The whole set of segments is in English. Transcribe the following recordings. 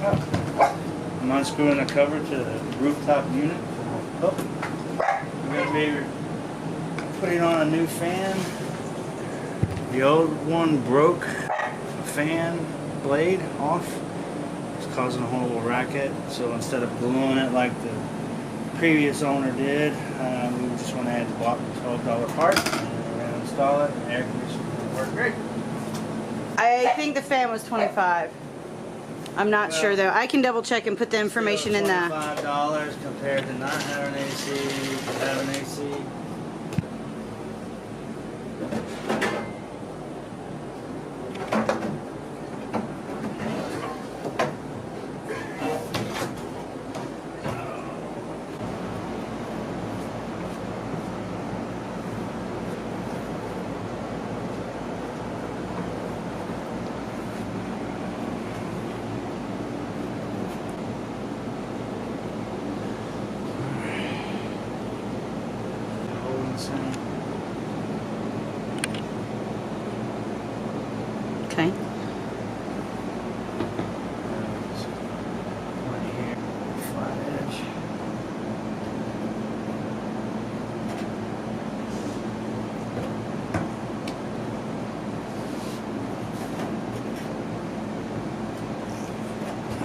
I'm unscrewing the cover to the rooftop unit. Oh, we're going to be putting on a new fan. The old one broke. Fan blade off. It's causing a whole little racket. So instead of gluing it like the previous owner did, we just went ahead and bought the $12 part and we're going to install it. And the air conditioning will work great. I think the fan was $25. I'm not sure though. I can double check and put the information in the. $25 compared to not having AC to having AC. Okay.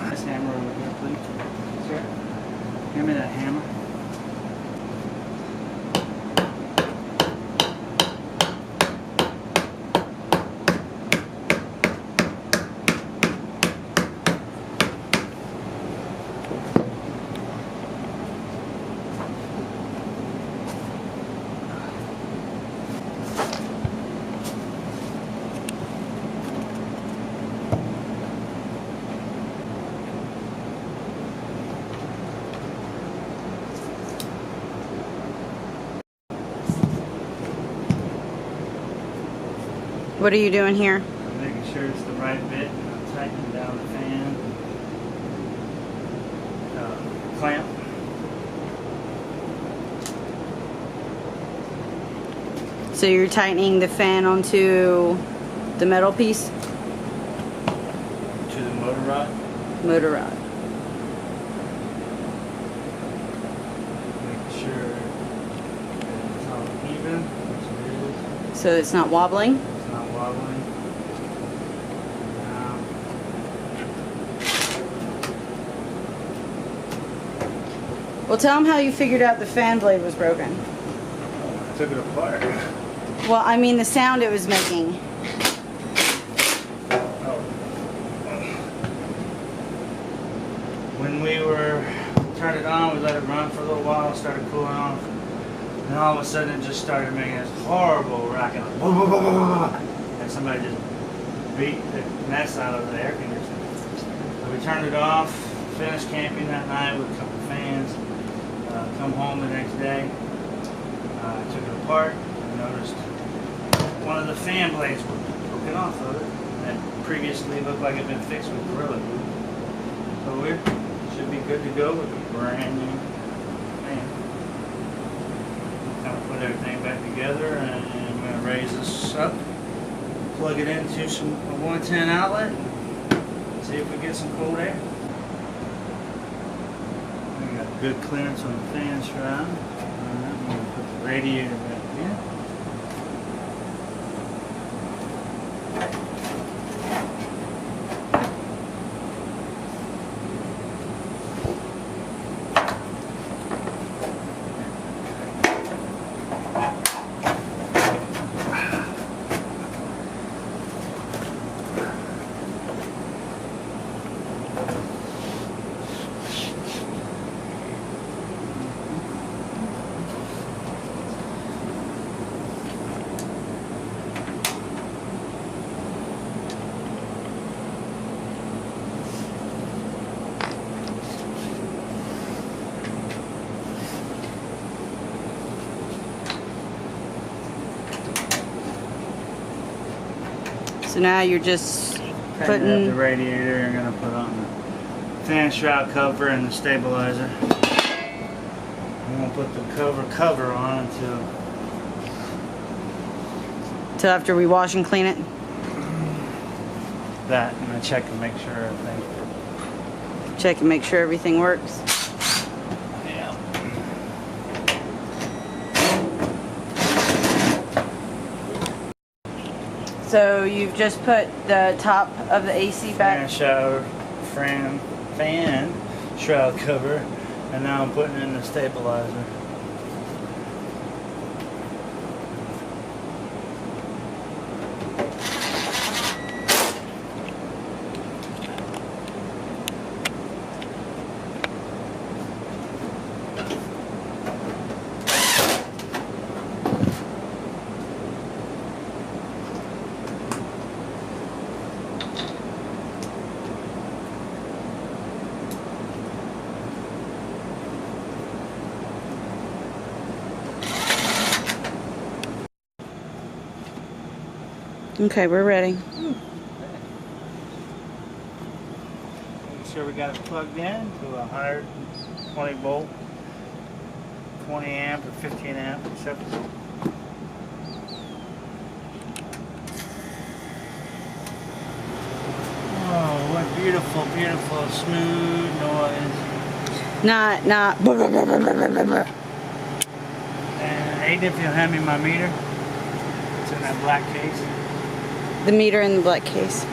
This hammer over here, please. Sir, give me that hammer. What are you doing here? I'm making sure it's the right bit and I'm tightening down the fan clamp. So you're tightening the fan onto the metal piece? To the motor rod. Motor rod. Making sure it's all even, which it is. So it's not wobbling? It's not wobbling. Well, tell them how you figured out the fan blade was broken. I took it apart. Well, I mean the sound it was making. When we turned it on, we let it run for a little while, started cooling off. And all of a sudden it just started making this horrible racket. Like, whoa, whoa, whoa, whoa, whoa. And somebody just beat the mess out of the air conditioner. So we turned it off, finished camping that night with a couple of fans. Come home the next day, took it apart and noticed one of the fan blades was broken off of it. That previously looked like it had been fixed with Gorilla Glue. So we should be good to go with a brand new fan. Kind of put everything back together and I'm going to raise this up, plug it into a 110 outlet, and see if we get some cold air. We got good clearance on the fan shroud. I'm going to put the radiator back in. So now you're just putting the radiator. I'm going to put on the fan shroud cover and the stabilizer. I'm going to put the cover on until after we wash and clean it. that. I'm going to check and make sure everything Check and make sure everything works. Yeah. So you've just put the top of the AC back. Fan shroud cover, and now I'm putting in the stabilizer. Okay, we're ready. Make sure we got it plugged in to a 120 volt, 20 amp or 15 amp acceptable. Oh, what beautiful, beautiful, smooth noise. Not. And Aiden, if you'll hand me my meter, it's in that black case. The meter in the black case.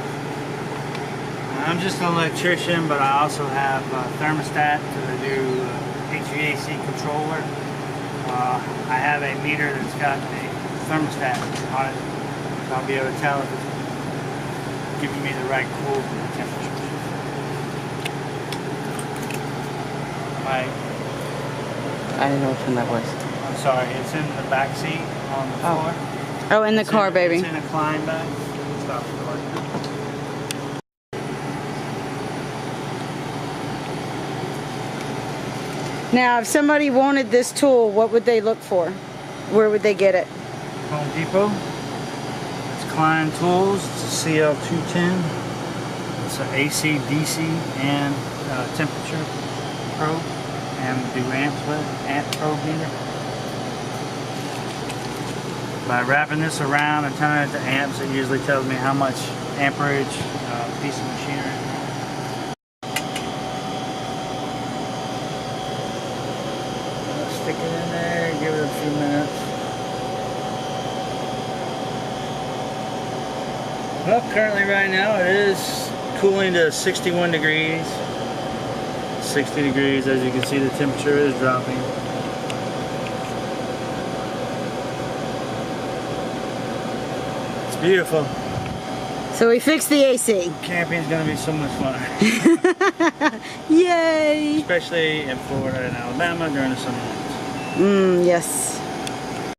I'm just an electrician, but I also have a thermostat to do HVAC controller. I have a meter that's got a thermostat on it, so I'll be able to tell if it's giving me the right cool temperature. I didn't know which one that was. I'm sorry, it's in the back seat on the floor. Oh, in the car, baby. It's in a climb bag. Stop recording. Now, if somebody wanted this tool, what would they look for? Where would they get it? Home Depot. It's Klein Tools. It's a CL210. It's an AC, DC, and temperature probe, and do amp probe meter. By wrapping this around and turning it to amps, it usually tells me how much amperage piece of machinery. Stick it in there, give it a few minutes. Well, currently right now it is cooling to 61 degrees. 60 degrees, as you can see the temperature is dropping. It's beautiful. So we fixed the AC. Camping's gonna be so much fun. Yay! Especially in Florida and Alabama during the summer months. Yes.